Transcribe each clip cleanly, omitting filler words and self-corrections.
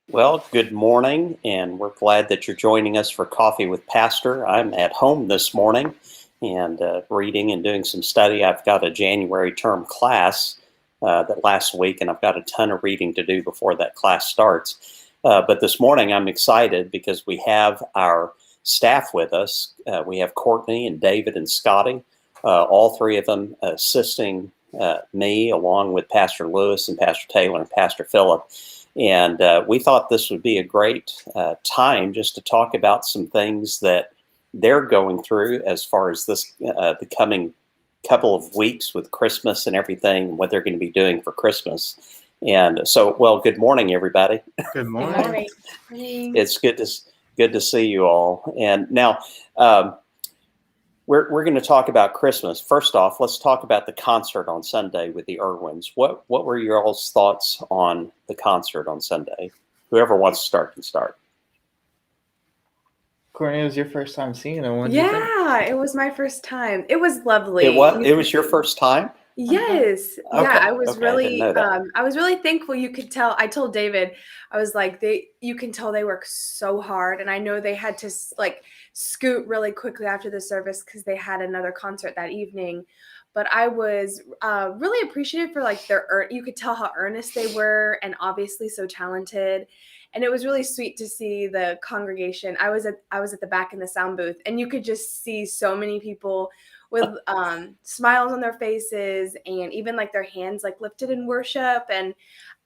Well, good morning, and we're glad that you're joining us for Coffee with Pastor. I'm at home this morning and reading and doing some study. I've got a January term class that last week, and I've got a ton of reading to do before that class starts. But this morning, I'm excited because we have our staff with us. We have Courtney and David and Scotty, all three of them assisting me, along with Pastor Lewis and Pastor Taylor and Pastor Philip. And we thought this would be a great time just to talk about some things that they're going through as far as the coming couple of weeks with Christmas and everything, what they're going to be doing for Christmas. And so, well, good morning, everybody. Good Good morning. morning. It's good to see you all. And now, we're going to talk about Christmas. First off, let's talk about the concert on Sunday with the Irwins. What were your all's thoughts on the concert on Sunday? Whoever wants to start can start. Courtney, it was your first time seeing it. What did you think? Yeah, it was my first time. It was lovely. It was your first time? Yes. Okay, Yeah, I was okay, I didn't know that. I was really thankful. You could tell. I told David, I was like, you can tell they work so hard, and I know they had to scoot really quickly after the service because they had another concert that evening. But I was really appreciative for you could tell how earnest they were, and obviously so talented. And it was really sweet to see the congregation. I was at the back in the sound booth, and you could just see so many people with smiles on their faces, and even their hands lifted in worship. And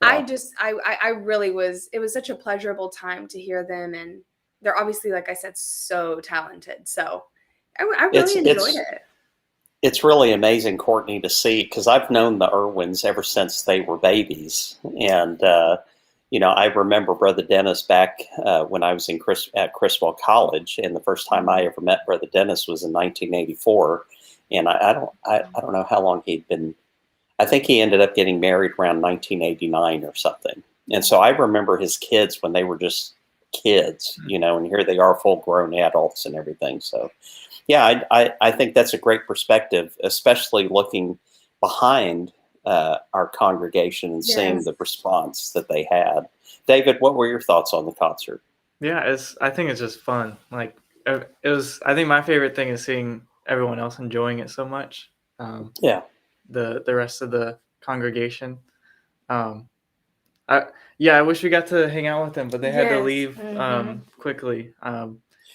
Yeah. I really was. It was such a pleasurable time to hear them, and they're obviously, like I said, so talented. So I really enjoyed it. It's really amazing, Courtney, to see, because I've known the Irwins ever since they were babies. And, I remember Brother Dennis back when I was at Criswell College, and the first time I ever met Brother Dennis was in 1984. And I don't know how long he'd been. I think he ended up getting married around 1989 or something. And so I remember his kids when they were just kids, and here they are full grown adults and everything. So, yeah, I think that's a great perspective, especially looking behind our congregation and seeing Yes. the response that they had. David, what were your thoughts on the concert? Yeah, I think it's just fun. It was. I think my favorite thing is seeing everyone else enjoying it so much. Yeah. The rest of the congregation. I wish we got to hang out with them, but they had to Yes. leave Mhm. quickly.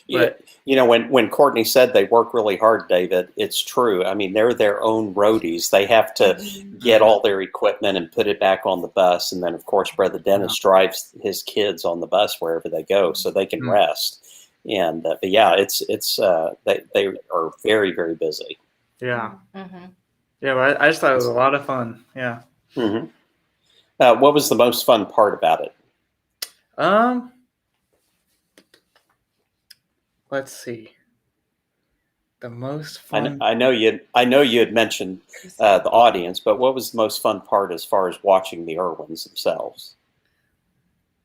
Yeah, when Courtney said they work really hard, David, it's true. I mean, they're their own roadies. They have to get all their equipment and put it back on the bus, and then of course, Brother Dennis drives his kids on the bus wherever they go, so they can rest. And but yeah, it's they are very, very busy. Yeah, Mm-hmm. yeah. But I just thought it was a lot of fun. Yeah. Mm-hmm. What was the most fun part about it? Let's see. The most fun. I know you had mentioned the audience, but what was the most fun part as far as watching the Irwins themselves?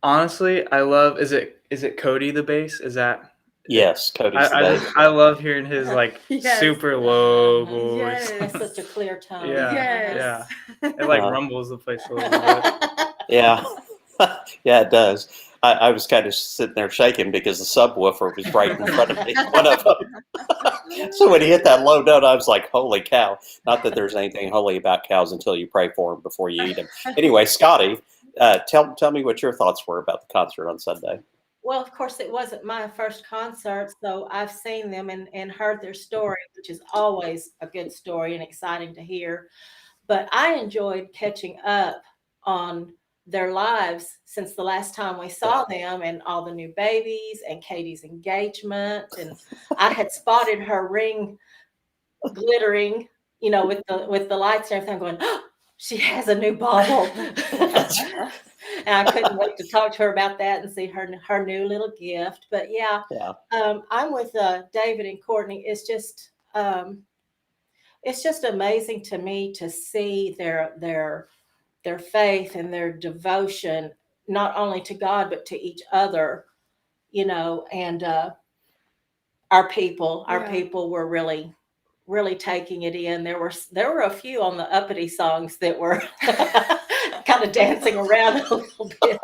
Honestly, I love. Is it Cody the bass? Is that? Yes, Cody's the bass. I love hearing his Yes. super low voice. Yes. That's such a clear tone. Yeah, Yes. It rumbles the place a little bit. Yeah, yeah, it does. I was kind of sitting there shaking because the subwoofer was right in front of me, one of them. So when he hit that low note, I was like, "Holy cow!" Not that there's anything holy about cows until you pray for them before you eat them. Anyway, Scotty, tell me what your thoughts were about the concert on Sunday. Well, of course, it wasn't my first concert, so I've seen them and heard their story, which is always a good story and exciting to hear. But I enjoyed catching up on their lives since the last time we saw them, and all the new babies and Katie's engagement. And I had spotted her ring glittering, with the lights and everything, going, oh, she has a new bauble. And I couldn't wait to talk to her about that and see her new little gift. But yeah. I'm with David and Courtney. It's just amazing to me to see their faith and their devotion, not only to God but to each other. And our people were really, really taking it in. There were a few on the uppity songs that were kind of dancing around a little bit.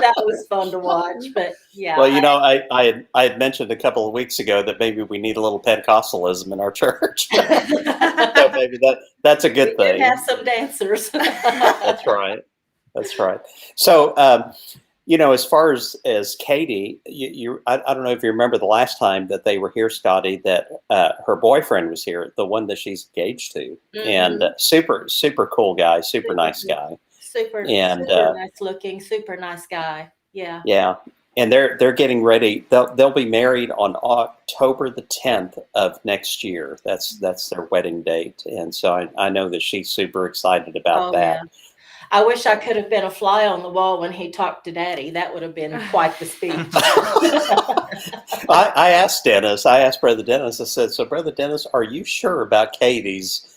That was fun to watch. But yeah, Well, I had mentioned a couple of weeks ago that maybe we need a little Pentecostalism in our church. So maybe that's a good we thing. did have some dancers. That's right. That's right. So, as far as Katie, I don't know if you remember the last time that they were here, Scotty, that her boyfriend was here, the one that she's engaged to, and super, super cool guy, super nice guy. Super nice looking, super nice guy. Yeah. Yeah. And they're getting ready. They'll be married on October the 10th of next year. That's their wedding date. And so I know that she's super excited about that. Yeah. I wish I could have been a fly on the wall when he talked to Daddy. That would have been quite the speech. I asked Brother Dennis, I said, so Brother Dennis, are you sure about Katie's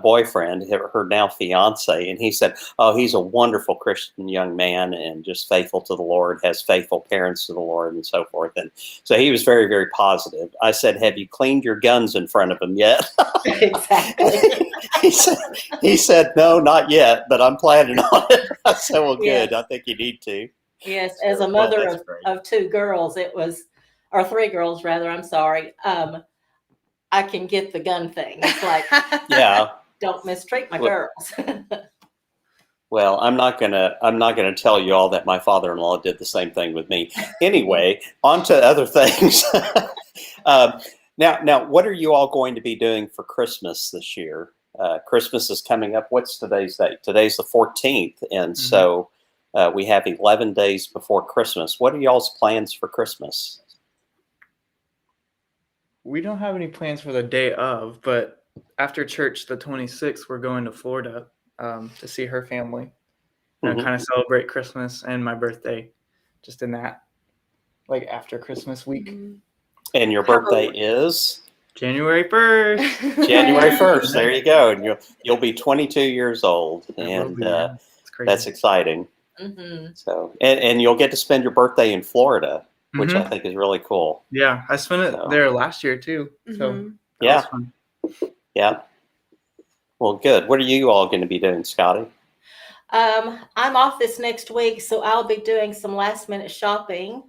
boyfriend, her now fiance? And he said, oh, he's a wonderful Christian young man and just faithful to the Lord, has faithful parents to the Lord and so forth. And so he was very, very positive. I said, have you cleaned your guns in front of him yet? Exactly. he said, no, not yet, but I'm planning on it. I said, well, good. Yes. I think you need to. Yes, as a mother Well, of two girls, or three girls rather, I'm sorry. I can get the gun thing. It's like, yeah. Don't mistreat my girls. Well, I'm not gonna tell you all that my father-in-law did the same thing with me. Anyway, on to other things. Now, what are you all going to be doing for Christmas this year? Christmas is coming up. What's today's date? Today's the 14th, and so we have 11 days before Christmas. What are y'all's plans for Christmas? We don't have any plans for the day of, but after church, the 26th, we're going to Florida to see her family and kind of celebrate Christmas and my birthday just in that, like after Christmas week. And your birthday is? January 1st. January 1st. There you go. And you'll be 22 years old. And that's exciting. So, and you'll get to spend your birthday in Florida, which I think is really cool. Yeah, I spent it there last year too. So that was fun. Yeah. Well, good. What are you all going to be doing, Scotty? I'm off this next week, so I'll be doing some last minute shopping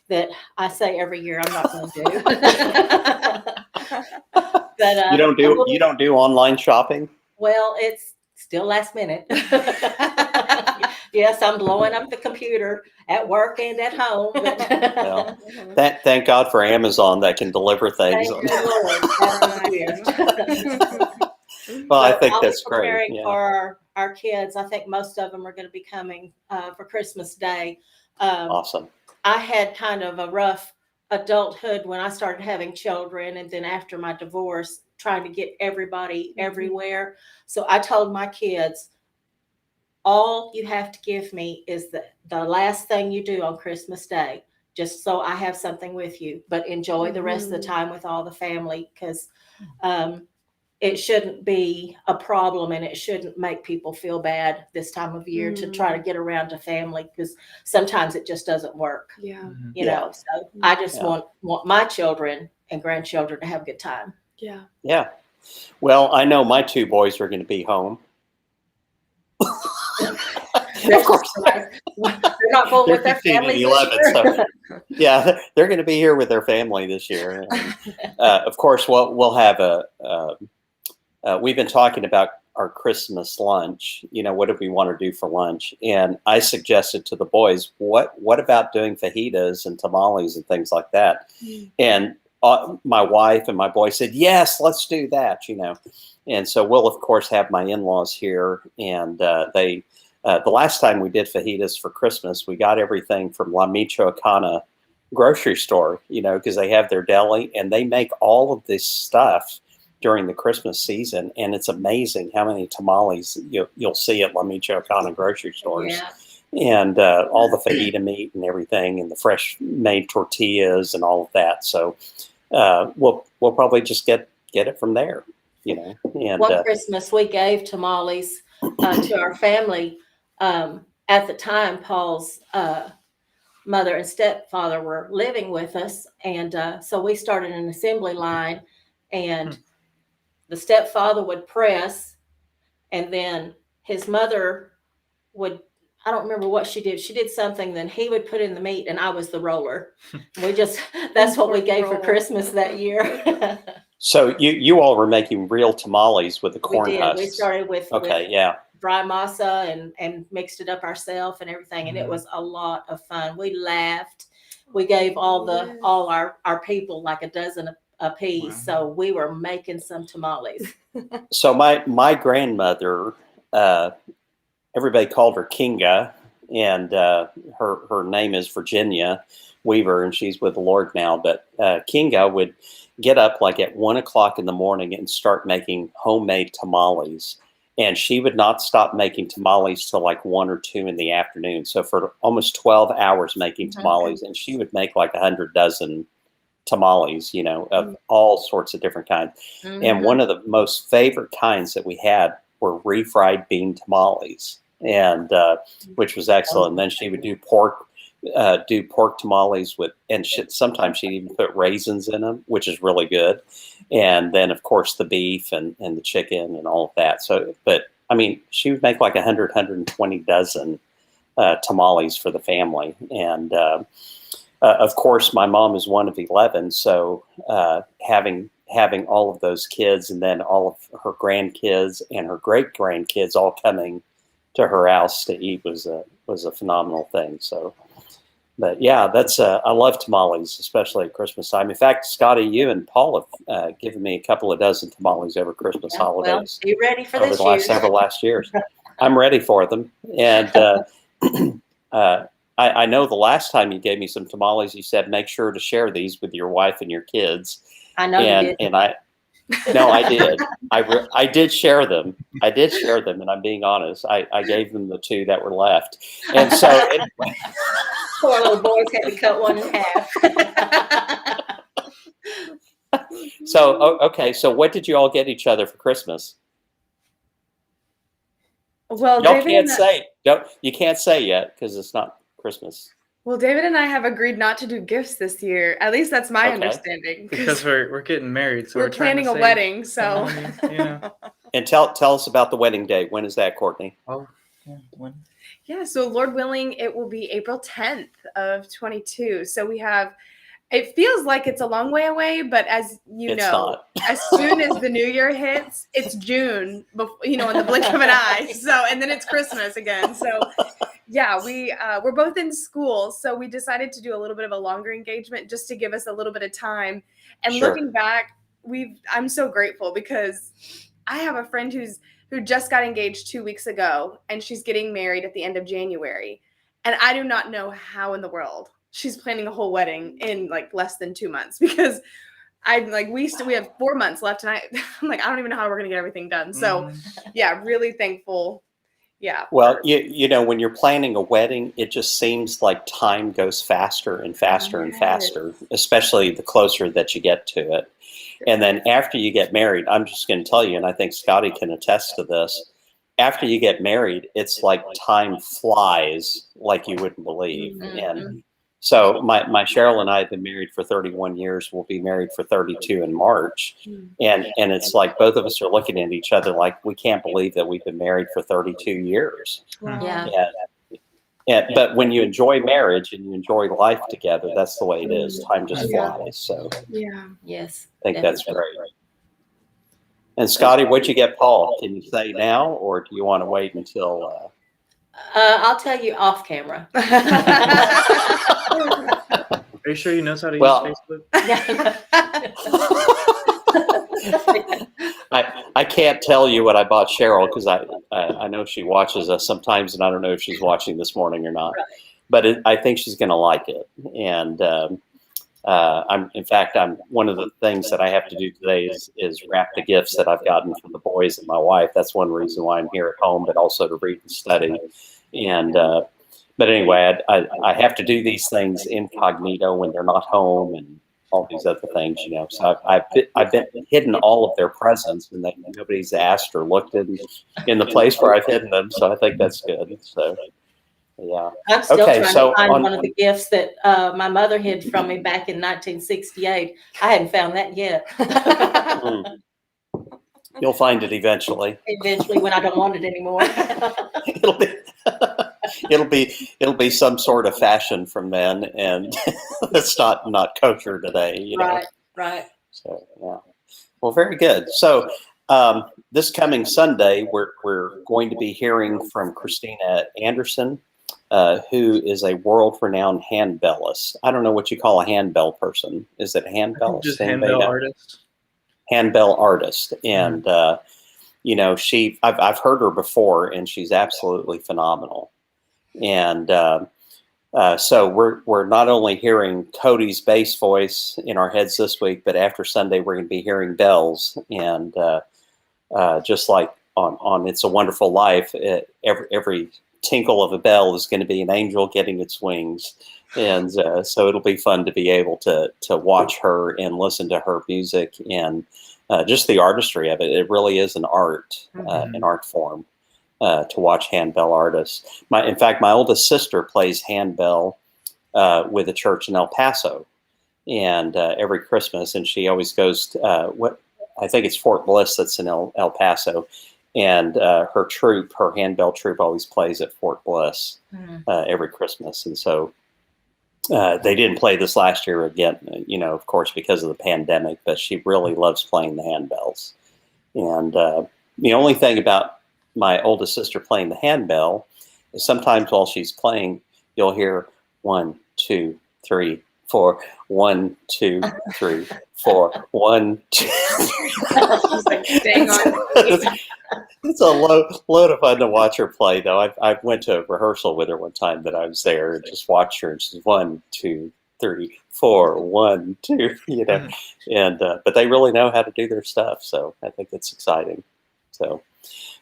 that I say every year I'm not going to do. But you don't do online shopping? Well, it's still last minute. Yes, I'm blowing up the computer at work and at home. Well, thank God for Amazon that can deliver things. Thank the Lord. Well, I think that's great. Preparing for our kids. I think most of them are going to be coming for Christmas Day. Awesome. I had kind of a rough adulthood when I started having children, and then after my divorce, trying to get everybody everywhere. So I told my kids, all you have to give me is the last thing you do on Christmas Day, just so I have something with you. But enjoy the rest of the time with all the family, because it shouldn't be a problem and it shouldn't make people feel bad this time of year to try to get around to family, because sometimes it just doesn't work. Yeah. You know, so I just want my children and grandchildren to have a good time. Yeah. Yeah. Well, I know my two boys are going to be home. Of course. They're not going with their family 11, so, yeah, they're going to be here with their family this year. And, of course, we'll have we've been talking about our Christmas lunch. You know, what do we want to do for lunch? And I suggested to the boys, what about doing fajitas and tamales and things like that? And my wife and my boy said, yes, let's do that, you know. And so we'll, of course, have my in-laws here. And the last time we did fajitas for Christmas, we got everything from La Michoacana grocery store, you know, because they have their deli and they make all of this stuff during the Christmas season. And it's amazing how many tamales you'll see at La Michoacana grocery stores. Yeah. And all the fajita meat and everything, and the fresh made tortillas and all of that. So we'll probably just get it from there, you know. And one Christmas we gave tamales to our family. At the time, Paul's mother and stepfather were living with us, and so we started an assembly line, and the stepfather would press, and then his mother would, I don't remember what she did. She did something, then he would put in the meat and I was the roller. That's what we gave for Christmas that year. So you all were making real tamales with the We corn did. husks. We started with Okay, yeah. dry masa and mixed it up ourselves and everything. And it was a lot of fun. We laughed. We gave all our people like a dozen a piece. Wow. So we were making some tamales. So my grandmother, everybody called her Kinga, and her name is Virginia Weaver, and she's with the Lord now. But Kinga would get up like at 1 o'clock in the morning and start making homemade tamales. And she would not stop making tamales till like 1 or 2 in the afternoon. So for almost 12 hours making tamales, and she would make like 100 dozen tamales, of all sorts of different kinds. And one of the most favorite kinds that we had were refried bean tamales, and which was excellent. And then she would do pork tamales with, and sometimes she'd even put raisins in them, which is really good. And then of course the beef and the chicken and all of that. So, but I mean, she would make like 120 dozen tamales for the family. And of course my mom is one of 11. So having all of those kids, and then all of her grandkids and her great grandkids all coming to her house to eat was a phenomenal thing. So, but yeah, that's I love tamales, especially at Christmas time. In fact, Scotty, you and Paul have given me a couple of dozen tamales over Christmas holidays. Well, you ready for over this the last years? I'm ready for them. And I know the last time you gave me some tamales, you said make sure to share these with your wife and your kids. I know you did. And I did. I did share them. And I'm being honest. I gave them the 2 that were left. And so anyway. Poor little boys had to cut one in half. So okay. So what did you all get each other for Christmas? Well, Y'all can't say. You can't say yet because it's not Christmas. Well, David and I have agreed not to do gifts this year. At least that's my understanding. Because we're getting married, so we're planning a wedding. So yeah. And tell us about the wedding date. When is that, Courtney? Oh, yeah. When? Yeah, so Lord willing, it will be April 10th of 22. So we have, it feels like it's a long way away, but as you know, as soon as the new year hits, it's June, in the blink of an eye. So, and then it's Christmas again. So yeah, we're both in school. So we decided to do a little bit of a longer engagement just to give us a little bit of time. And looking back, I'm so grateful because I have a friend who just got engaged 2 weeks ago, and she's getting married at the end of January. And I do not know how in the world she's planning a whole wedding in like less than 2 months, because we have 4 months left, and I'm like, I don't even know how we're going to get everything done. So yeah, really thankful. Yeah. Well, when you're planning a wedding, it just seems like time goes faster and faster and faster, especially the closer that you get to it. And then after you get married, I'm just going to tell you, and I think Scotty can attest to this, after you get married, it's like time flies like you wouldn't believe. And so my Cheryl and I have been married for 31 years. We'll be married for 32 in March. And it's like both of us are looking at each other like we can't believe that we've been married for 32 years. Yeah. But when you enjoy marriage and you enjoy life together, that's the way it is. Time just flies. So yeah. Yes. I think that's great. And Scotty, what'd you get Paul? Can you say now, or do you want to wait until? I'll tell you off camera. Are you sure he knows how to use Facebook? I can't tell you what I bought Cheryl because I know she watches us sometimes, and I don't know if she's watching this morning or not. Right. But I think she's going to like it. And I'm one of the things that I have to do today is wrap the gifts that I've gotten from the boys and my wife. That's one reason why I'm here at home, but also to read and study. And but anyway, I have to do these things incognito when they're not home and all these other things, So I've been hidden all of their presents, and that nobody's asked or looked in the place where I've hidden them. So I think that's good. So yeah. I'm still trying to find one of the gifts that my mother hid from me back in 1968. I hadn't found that yet. You'll find it eventually. Eventually, when I don't want it anymore. It'll be. it'll be some sort of fashion from then, and it's not kosher today, Right, right. So yeah, well, very good. So this coming Sunday, we're going to be hearing from Christina Anderson, who is a world-renowned handbellist. I don't know what you call a handbell person. Is it a handbellist? Just handbell artist. Handbell artist, and I've heard her before, and she's absolutely phenomenal. And so we're not only hearing Cody's bass voice in our heads this week, but after Sunday we're going to be hearing bells, and just like on It's a Wonderful Life, every tinkle of a bell is going to be an angel getting its wings, and so it'll be fun to be able to watch her and listen to her music and just the artistry of it. It really is an art, an art form. To watch handbell artists. In fact, my oldest sister plays handbell with a church in El Paso, and every Christmas, and she always goes to I think it's Fort Bliss that's in El Paso, and her handbell troupe always plays at Fort Bliss every Christmas, and so they didn't play this last year again, of course, because of the pandemic, but she really loves playing the handbells. And the only thing about my oldest sister playing the handbell is sometimes while she's playing, you'll hear 1, 2, 3, 4, 1, 2, 3, 4, 1, 2. Dang on. It's a load of fun to watch her play, though. I went to a rehearsal with her one time that I was there and just watched her, and she's 1, 2, 3, 4, 1, 2, and but they really know how to do their stuff, so I think it's exciting. So.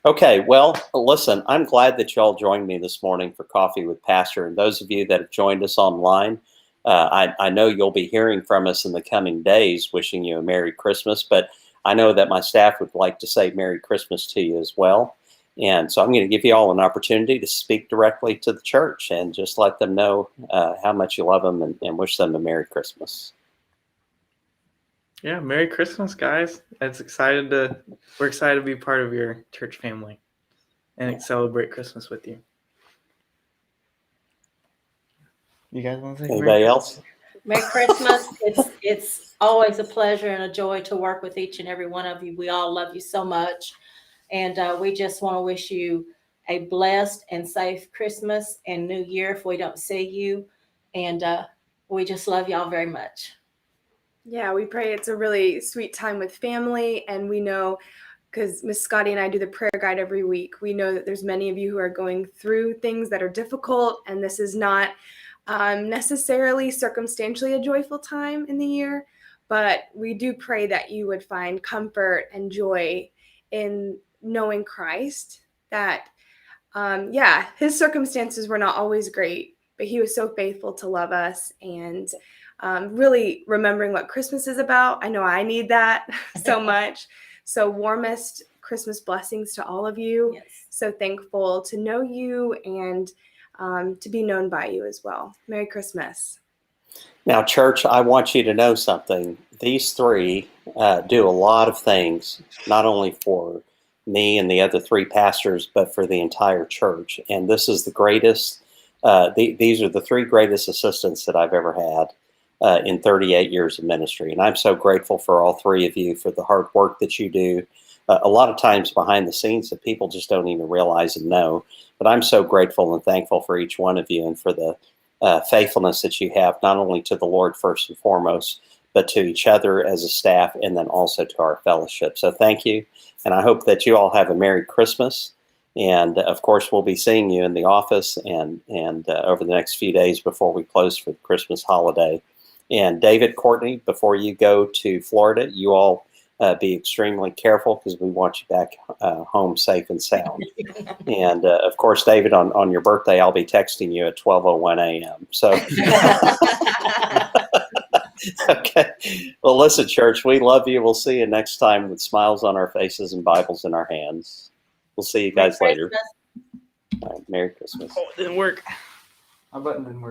Okay, well, listen, I'm glad that y'all joined me this morning for Coffee with Pastor. And those of you that have joined us online, I know you'll be hearing from us in the coming days, wishing you a Merry Christmas. But I know that my staff would like to say Merry Christmas to you as well. And so I'm going to give you all an opportunity to speak directly to the church and just let them know how much you love them and wish them a Merry Christmas. Yeah, Merry Christmas, guys. We're excited to be part of your church family and celebrate Christmas with you. You guys want to say anybody else? Merry Christmas. It's always a pleasure and a joy to work with each and every one of you. We all love you so much. And we just want to wish you a blessed and safe Christmas and New Year if we don't see you. And we just love y'all very much. Yeah, we pray it's a really sweet time with family, and we know, because Miss Scotty and I do the prayer guide every week, we know that there's many of you who are going through things that are difficult, and this is not necessarily circumstantially a joyful time in the year, but we do pray that you would find comfort and joy in knowing Christ, that, his circumstances were not always great, but he was so faithful to love us, and really remembering what Christmas is about. I know I need that so much. So warmest Christmas blessings to all of you. Yes. So thankful to know you and to be known by you as well. Merry Christmas. Now, church, I want you to know something. These three do a lot of things, not only for me and the other three pastors, but for the entire church. And this is the greatest, these are the three greatest assistants that I've ever had in 38 years of ministry. And I'm so grateful for all three of you for the hard work that you do. A lot of times behind the scenes that people just don't even realize and know. But I'm so grateful and thankful for each one of you and for the faithfulness that you have, not only to the Lord first and foremost, but to each other as a staff and then also to our fellowship. So thank you. And I hope that you all have a Merry Christmas. And of course, we'll be seeing you in the office and over the next few days before we close for the Christmas holiday. And David, Courtney, before you go to Florida, you all be extremely careful because we want you back home safe and sound. And of course, David, on your birthday, I'll be texting you at 12:01 a.m. So, okay. Well, listen, church, we love you. We'll see you next time with smiles on our faces and Bibles in our hands. We'll see you guys later. All right, Merry Christmas. Oh, it didn't work. My button didn't work.